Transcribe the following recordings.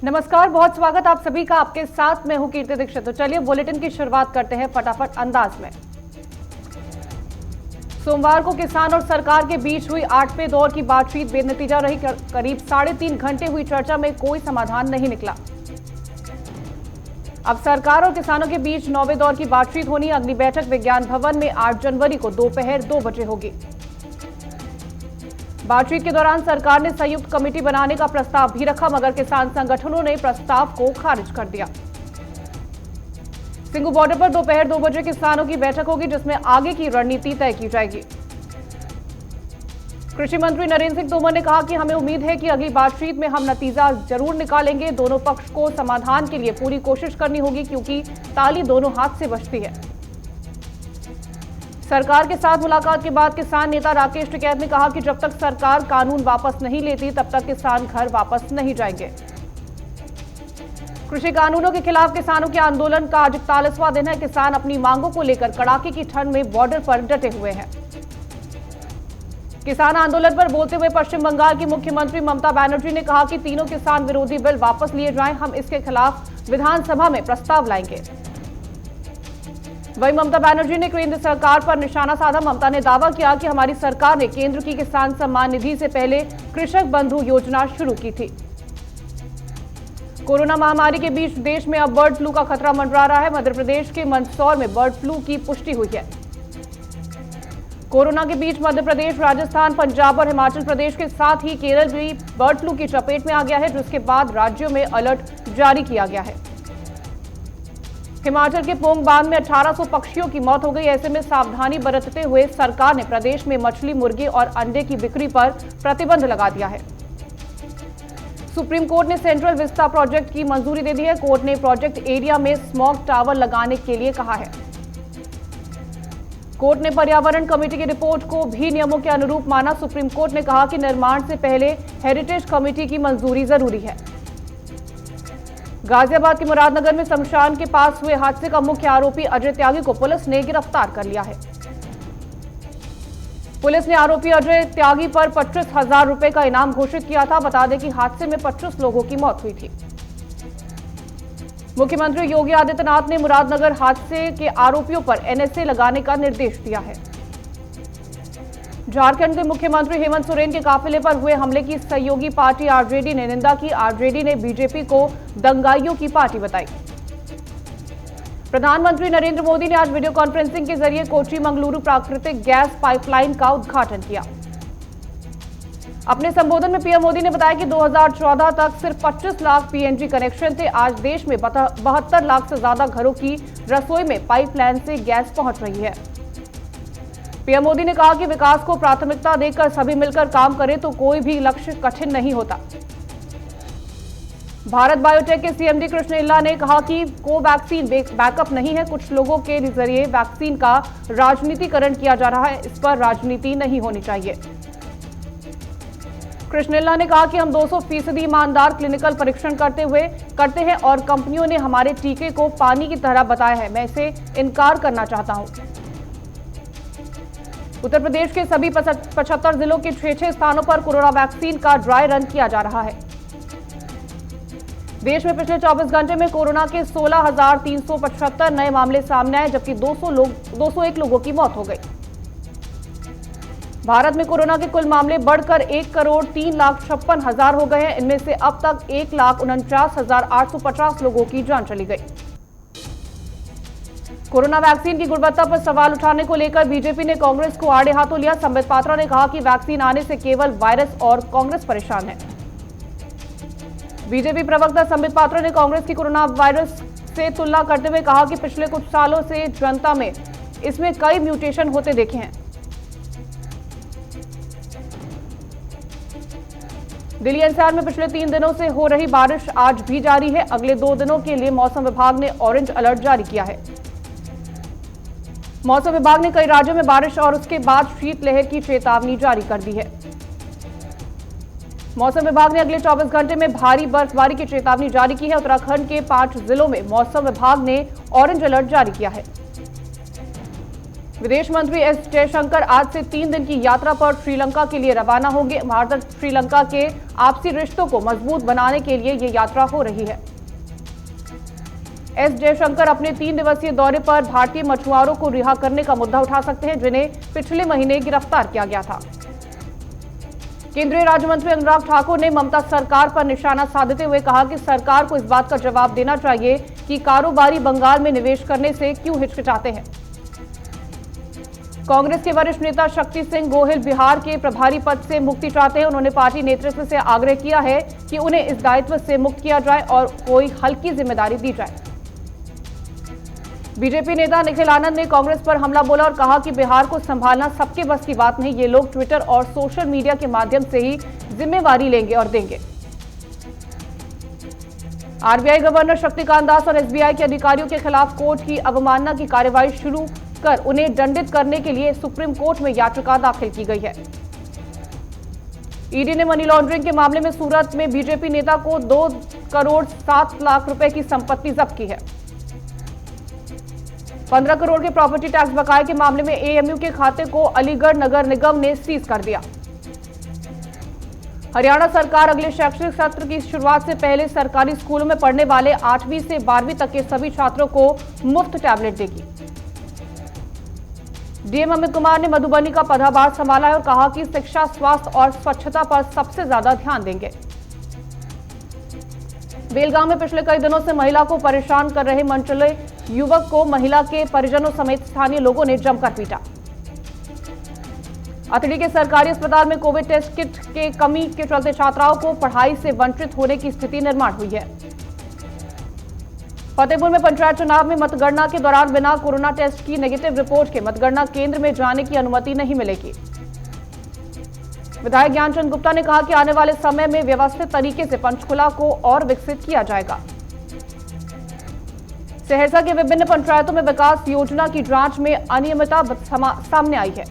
नमस्कार, बहुत स्वागत आप सभी का। आपके साथ मैं हूं कीर्ति दीक्षित। तो चलिए बुलेटिन की शुरुआत करते हैं फटाफट अंदाज में। सोमवार को किसान और सरकार के बीच हुई 8वें दौर की बातचीत बेनतीजा रही। करीब 3.5 घंटे हुई चर्चा में कोई समाधान नहीं निकला। अब सरकार और किसानों के बीच 9वें दौर की बातचीत होनी। अगली बैठक विज्ञान भवन में 8 जनवरी को दोपहर 2 बजे होगी। बातचीत के दौरान सरकार ने संयुक्त कमेटी बनाने का प्रस्ताव भी रखा, मगर किसान संगठनों ने प्रस्ताव को खारिज कर दिया। सिंगू बॉर्डर पर दोपहर 2 बजे किसानों की बैठक होगी, जिसमें आगे की रणनीति तय की जाएगी। कृषि मंत्री नरेंद्र सिंह तोमर ने कहा कि हमें उम्मीद है कि अगली बातचीत में हम नतीजा जरूर निकालेंगे। दोनों पक्ष को समाधान के लिए पूरी कोशिश करनी होगी, क्योंकि ताली दोनों हाथ से बजती है। सरकार के साथ मुलाकात के बाद किसान नेता राकेश टिकैत ने कहा कि जब तक सरकार कानून वापस नहीं लेती तब तक किसान घर वापस नहीं जाएंगे। कृषि कानूनों के खिलाफ किसानों के आंदोलन का आज 41वां दिन है। किसान अपनी मांगों को लेकर कड़ाके की ठंड में बॉर्डर पर डटे हुए हैं। किसान आंदोलन पर बोलते हुए पश्चिम बंगाल की मुख्यमंत्री ममता बनर्जी ने कहा कि तीनों किसान विरोधी बिल वापस लिए जाएं। हम इसके खिलाफ विधानसभा में प्रस्ताव लाएंगे। वहीं ममता बनर्जी ने केंद्र सरकार पर निशाना साधा। ममता ने दावा किया कि हमारी सरकार ने केंद्र की किसान सम्मान निधि से पहले कृषक बंधु योजना शुरू की थी। कोरोना महामारी के बीच देश में अब बर्ड फ्लू का खतरा मंडरा रहा है। मध्य प्रदेश के मंदसौर में बर्ड फ्लू की पुष्टि हुई है। कोरोना के बीच मध्य प्रदेश, राजस्थान, पंजाब और हिमाचल प्रदेश के साथ ही केरल भी बर्ड फ्लू की चपेट में आ गया है, जिसके बाद राज्यों में अलर्ट जारी किया गया है। हिमाचल के पोंग बांध में 1800 पक्षियों की मौत हो गई। ऐसे में सावधानी बरतते हुए सरकार ने प्रदेश में मछली, मुर्गी और अंडे की बिक्री पर प्रतिबंध लगा दिया है। सुप्रीम कोर्ट ने सेंट्रल विस्टा प्रोजेक्ट की मंजूरी दे दी है। कोर्ट ने प्रोजेक्ट एरिया में स्मॉग टावर लगाने के लिए कहा है। कोर्ट ने पर्यावरण कमेटी की रिपोर्ट को भी नियमों के अनुरूप माना। सुप्रीम कोर्ट ने कहा कि निर्माण से पहले हेरिटेज कमेटी की मंजूरी जरूरी है। गाजियाबाद के मुरादनगर में शमशान के पास हुए हादसे का मुख्य आरोपी अजय त्यागी को पुलिस ने गिरफ्तार कर लिया है। पुलिस ने आरोपी अजय त्यागी पर 25,000 रुपए का इनाम घोषित किया था। बता दें कि हादसे में 25 लोगों की मौत हुई थी। मुख्यमंत्री योगी आदित्यनाथ ने मुरादनगर हादसे के आरोपियों पर एनएसए लगाने का निर्देश दिया है। झारखंड के मुख्यमंत्री हेमंत सोरेन के काफिले पर हुए हमले की सहयोगी पार्टी आरजेडी ने निंदा की। आरजेडी ने बीजेपी को दंगाइयों की पार्टी बताई। प्रधानमंत्री नरेंद्र मोदी ने आज वीडियो कॉन्फ्रेंसिंग के जरिए कोच्चि मंगलुरु प्राकृतिक गैस पाइपलाइन का उद्घाटन किया। अपने संबोधन में पीएम मोदी ने बताया कि 2014 तक सिर्फ 25 लाख पीएनजी कनेक्शन थे। आज देश में 72 लाख से ज्यादा घरों की रसोई में पाइपलाइन से गैस पहुंच रही है। पीएम मोदी ने कहा कि विकास को प्राथमिकता देकर सभी मिलकर काम करें तो कोई भी लक्ष्य कठिन नहीं होता। भारत बायोटेक के सीएमडी कृष्ण इल्ला ने कहा कि कोवैक्सीन बैकअप नहीं है। कुछ लोगों के जरिए वैक्सीन का राजनीतिकरण किया जा रहा है। इस पर राजनीति नहीं होनी चाहिए। कृष्ण इल्ला ने कहा कि हम 200% ईमानदार क्लिनिकल परीक्षण करते हैं और कंपनियों ने हमारे टीके को पानी की तरह बताया है। मैं इसे इनकार करना चाहता हूं। उत्तर प्रदेश के सभी 75 जिलों के 6 स्थानों पर कोरोना वैक्सीन का ड्राई रन किया जा रहा है। देश में पिछले 24 घंटे में कोरोना के 16,375 नए मामले सामने आए, जबकि 201 लोगों की मौत हो गई। भारत में कोरोना के कुल मामले बढ़कर 1,03,56,000 हो गए हैं। इनमें से अब तक 1,49,850 लोगों की जान चली गई। कोरोना वैक्सीन की गुणवत्ता पर सवाल उठाने को लेकर बीजेपी ने कांग्रेस को आड़े हाथों लिया। संबित पात्रा ने कहा कि वैक्सीन आने से केवल वायरस और कांग्रेस परेशान है। बीजेपी प्रवक्ता संबित पात्रा ने कांग्रेस की कोरोना वायरस से तुलना करते हुए कहा कि पिछले कुछ सालों से जनता में इसमें कई म्यूटेशन होते देखे हैं। दिल्ली एनसीआर में पिछले 3 दिनों से हो रही बारिश आज भी जारी है। अगले 2 दिनों के लिए मौसम विभाग ने ऑरेंज अलर्ट जारी किया है। मौसम विभाग ने कई राज्यों में बारिश और उसके बाद शीतलहर की चेतावनी जारी कर दी है। मौसम विभाग ने अगले 24 घंटे में भारी बर्फबारी की चेतावनी जारी की है। उत्तराखंड के 5 जिलों में मौसम विभाग ने ऑरेंज अलर्ट जारी किया है। विदेश मंत्री एस जयशंकर आज से 3 दिन की यात्रा पर श्रीलंका के लिए रवाना होंगे। भारत श्रीलंका के आपसी रिश्तों को मजबूत बनाने के लिए ये यात्रा हो रही है। एस जयशंकर अपने 3 दिवसीय दौरे पर भारतीय मछुआरों को रिहा करने का मुद्दा उठा सकते हैं, जिन्हें पिछले महीने गिरफ्तार किया गया था। केंद्रीय राज्य मंत्री अनुराग ठाकुर ने ममता सरकार पर निशाना साधते हुए कहा कि सरकार को इस बात का जवाब देना चाहिए कि कारोबारी बंगाल में निवेश करने से क्यों हिचकिचाते हैं। कांग्रेस के वरिष्ठ नेता शक्ति सिंह गोहिल बिहार के प्रभारी पद से मुक्ति चाहते हैं। उन्होंने पार्टी नेतृत्व से आग्रह किया है कि उन्हें इस दायित्व से मुक्त किया जाए और कोई हल्की जिम्मेदारी दी जाए। बीजेपी नेता निखिल आनंद ने कांग्रेस पर हमला बोला और कहा कि बिहार को संभालना सबके बस की बात नहीं, ये लोग ट्विटर और सोशल मीडिया के माध्यम से ही जिम्मेवारी लेंगे और देंगे। आरबीआई गवर्नर शक्तिकांत दास और एसबीआई के अधिकारियों के खिलाफ कोर्ट की अवमानना की कार्रवाई शुरू कर उन्हें दंडित करने के लिए सुप्रीम कोर्ट में याचिका दाखिल की गई है। ईडी ने मनी लॉन्ड्रिंग के मामले में सूरत में बीजेपी नेता को 2 करोड़ 7 लाख रुपए की संपत्ति जब्त की है। 15 करोड़ के प्रॉपर्टी टैक्स बकाये के मामले में एएमयू के खाते को अलीगढ़ नगर निगम ने सीज कर दिया। हरियाणा सरकार अगले शैक्षणिक सत्र की शुरुआत से पहले सरकारी स्कूलों में पढ़ने वाले 8वीं से 12वीं तक के सभी छात्रों को मुफ्त टैबलेट देगी। डीएम अमित कुमार ने मधुबनी का पदभार संभाला है और कहा कि शिक्षा, स्वास्थ्य और स्वच्छता पर सबसे ज्यादा ध्यान देंगे। बेलगांव में पिछले कई दिनों से महिला को परेशान कर रहे मनचले युवक को महिला के परिजनों समेत स्थानीय लोगों ने जमकर पीटा। अतड़ी के सरकारी अस्पताल में कोविड टेस्ट किट के कमी के चलते छात्राओं को पढ़ाई से वंचित होने की स्थिति निर्माण हुई है। फतेहपुर में पंचायत चुनाव में मतगणना के दौरान बिना कोरोना टेस्ट की नेगेटिव रिपोर्ट के मतगणना केंद्र में जाने की अनुमति नहीं मिलेगी। विधायक ज्ञानचंद गुप्ता ने कहा कि आने वाले समय में व्यवस्थित तरीके से पंचकुला को और विकसित किया जाएगा। सहरसा के विभिन्न पंचायतों में विकास योजना की जांच में अनियमितता सामने आई है।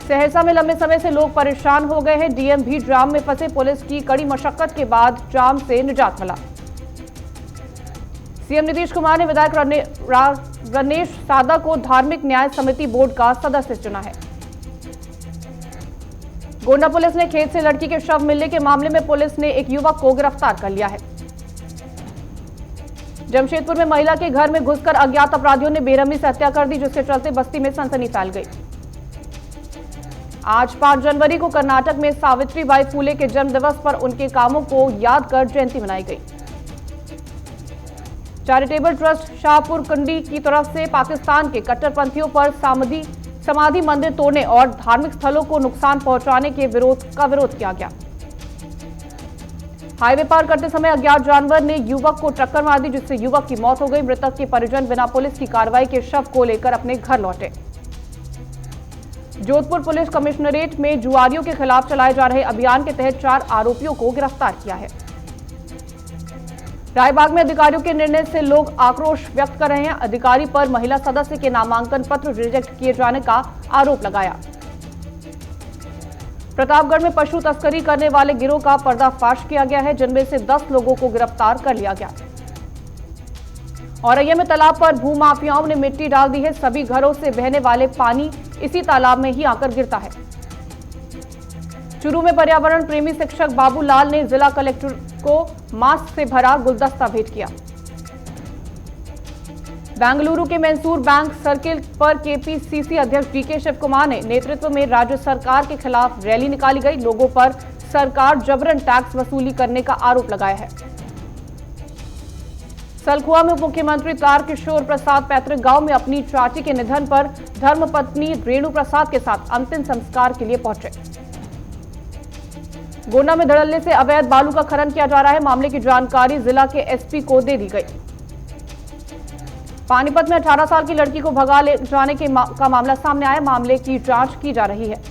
सहरसा में लंबे समय से लोग परेशान हो गए हैं। डीएम भी जाम में फंसे। पुलिस की कड़ी मशक्कत के बाद जाम से निजात मिला। सीएम नीतीश कुमार ने विधायक रमेश सादा को धार्मिक न्याय समिति बोर्ड का सदस्य चुना है। गोंडा पुलिस ने खेत से लड़की के शव मिलने के मामले में पुलिस ने एक युवक को गिरफ्तार कर लिया है। जमशेदपुर में महिला के घर में घुसकर अज्ञात अपराधियों ने बेरहमी से हत्या कर दी, जिसके चलते बस्ती में सनसनी फैल गई। आज 5 जनवरी को कर्नाटक में सावित्रीबाई फुले के जन्म दिवस पर उनके कामों को याद कर जयंती मनाई गई। चैरिटेबल ट्रस्ट शाहपुर कंडी की तरफ से पाकिस्तान के कट्टरपंथियों पर समाधि मंदिर तोड़ने और धार्मिक स्थलों को नुकसान पहुंचाने के विरोध किया गया। हाईवे पार करते समय अज्ञात जानवर ने युवक को टक्कर मार दी, जिससे युवक की मौत हो गई। मृतक के परिजन बिना पुलिस की कार्रवाई के शव को लेकर अपने घर लौटे। जोधपुर पुलिस कमिश्नरेट में जुआरियों के खिलाफ चलाए जा रहे अभियान के तहत 4 आरोपियों को गिरफ्तार किया है। रायबाग में अधिकारियों के निर्णय से लोग आक्रोश व्यक्त कर रहे हैं। अधिकारी पर महिला सदस्य के नामांकन पत्र रिजेक्ट किए जाने का आरोप लगाया। प्रतापगढ़ में पशु तस्करी करने वाले गिरोह का पर्दाफाश किया गया है, जिनमें से 10 लोगों को गिरफ्तार कर लिया गया। औरैया में तालाब पर भूमाफियाओं ने मिट्टी डाल दी है। सभी घरों से बहने वाले पानी इसी तालाब में ही आकर गिरता है। चूरू में पर्यावरण प्रेमी शिक्षक बाबूलाल ने जिला कलेक्टर को मास्क से भरा गुलदस्ता भेंट किया। बेंगलुरु के मैसूर बैंक सर्किल पर केपीसीसी अध्यक्ष डीके शिव कुमार ने नेतृत्व में राज्य सरकार के खिलाफ रैली निकाली गई। लोगों पर सरकार जबरन टैक्स वसूली करने का आरोप लगाया है। सलखुआ में उप मुख्यमंत्री तारकिशोर प्रसाद पैतृक गांव में अपनी चाची के निधन पर धर्मपत्नी रेणु प्रसाद के साथ अंतिम संस्कार के लिए पहुंचे। गोंडा में धड़ल्ले से अवैध बालू का खनन किया जा रहा है। मामले की जानकारी जिला के एसपी को दे दी गई। पानीपत में 18 साल की लड़की को भगा ले जाने का मामला सामने आया। मामले की जांच की जा रही है।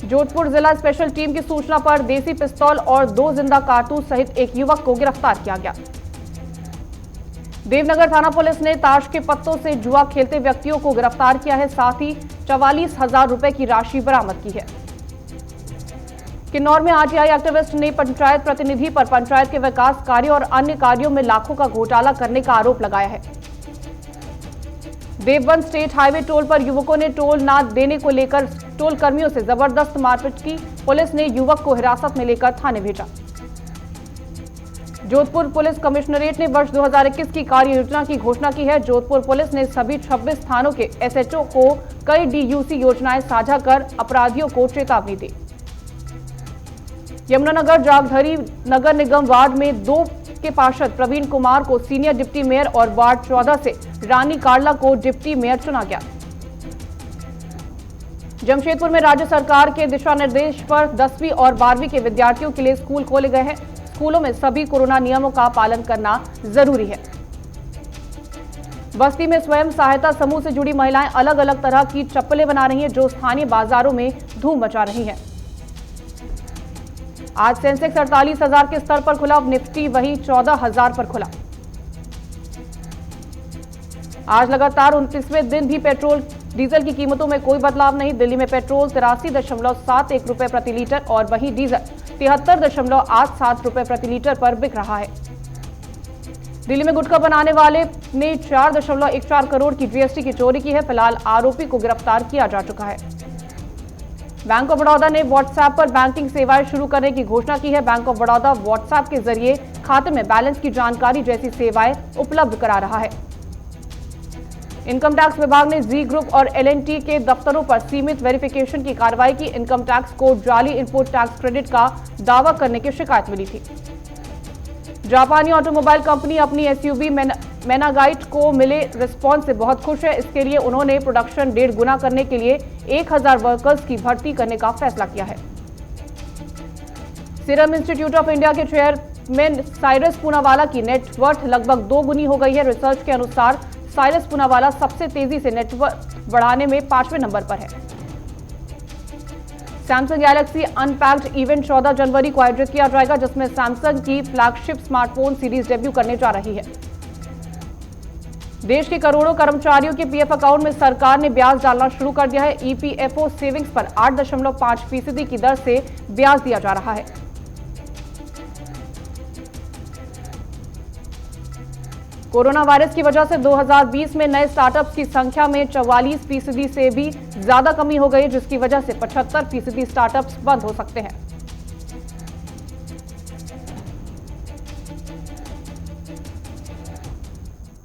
जोधपुर जिला स्पेशल टीम की सूचना पर देसी पिस्तौल और 2 जिंदा कारतूस सहित एक युवक को गिरफ्तार किया गया। देवनगर थाना पुलिस ने ताश के पत्तों से जुआ खेलते व्यक्तियों को गिरफ्तार किया है। साथ ही 44,000 रुपए की राशि बरामद की है। किन्नौर में आरटीआई एक्टिविस्ट ने पंचायत प्रतिनिधि पर पंचायत के विकास कार्यों और अन्य कार्यों में लाखों का घोटाला करने का आरोप लगाया है। देवबंद स्टेट हाईवे टोल पर युवकों ने टोल ना देने को लेकर टोल कर्मियों से जबरदस्त मारपीट की। पुलिस ने युवक को हिरासत में लेकर थाने भेजा। जोधपुर पुलिस कमिश्नरेट ने वर्ष 2021 की कार्य योजना की घोषणा की है। जोधपुर पुलिस ने सभी 26 थानों के एसएचओ को कई डीयूसी योजनाएं साझा कर अपराधियों को चेतावनी दी। यमुनानगर जागधरी नगर निगम वार्ड में 2 के पार्षद प्रवीण कुमार को सीनियर डिप्टी मेयर और वार्ड 14 से रानी कार्ला को डिप्टी मेयर चुना गया। जमशेदपुर में राज्य सरकार के दिशा निर्देश पर 10वीं और 12वीं के विद्यार्थियों के लिए स्कूल खोले गए हैं। स्कूलों में सभी कोरोना नियमों का पालन करना जरूरी है। बस्ती में स्वयं सहायता समूह से जुड़ी महिलाएं अलग अलग तरह की चप्पलें बना रही हैं, जो स्थानीय बाजारों में धूम मचा रही हैं। आज सेंसेक्स 48,000 के स्तर पर खुला, निफ्टी वहीं 14,000 पर खुला। आज लगातार 29वें दिन भी पेट्रोल डीजल की कीमतों में कोई बदलाव नहीं। दिल्ली में पेट्रोल 83.71 रुपए प्रति लीटर और वहीं डीजल 73.87 रुपए प्रति लीटर पर बिक रहा है। दिल्ली में गुटखा बनाने वाले ने 4.14 करोड़ की जीएसटी की चोरी की है। फिलहाल आरोपी को गिरफ्तार किया जा चुका है। बैंक ऑफ बड़ौदा ने व्हाट्सएप पर बैंकिंग सेवाएं शुरू करने की घोषणा की है। बैंक ऑफ बड़ौदा व्हाट्सएप के जरिए खाते में बैलेंस की जानकारी जैसी सेवाएं उपलब्ध करा रहा है। इनकम टैक्स विभाग ने जी ग्रुप और एलएनटी के दफ्तरों पर सीमित वेरिफिकेशन की कार्रवाई की। इनकम टैक्स को जाली इनपुट टैक्स क्रेडिट का दावा करने की शिकायत मिली थी। जापानी ऑटोमोबाइल कंपनी अपनी एसयूवी मेनागाइट को मिले रिस्पॉन्स से बहुत खुश है। इसके लिए उन्होंने प्रोडक्शन 1.5 गुना करने के लिए 1000 वर्कर्स की भर्ती करने का फैसला किया है। सीरम इंस्टीट्यूट ऑफ इंडिया के चेयरमैन साइरस पूनावाला की नेटवर्थ लगभग 2 गुनी हो गई है। रिसर्च के अनुसार साइरस पूनावाला सबसे तेजी से नेटवर्थ बढ़ाने में 5वें नंबर पर है। सैमसंग गैलेक्सी अनपैक्ड इवेंट 14 जनवरी को आयोजित किया जाएगा, जिसमें सैमसंग की फ्लैगशिप स्मार्टफोन सीरीज डेब्यू करने जा रही है। देश के करोड़ों कर्मचारियों के पीएफ अकाउंट में सरकार ने ब्याज डालना शुरू कर दिया है। ईपीएफओ सेविंग्स पर 8.5% की दर से ब्याज दिया जा रहा है। कोरोना वायरस की वजह से 2020 में नए स्टार्टअप्स की संख्या में 44% से भी ज्यादा कमी हो गई, जिसकी वजह से 75% स्टार्टअप्स बंद हो सकते हैं।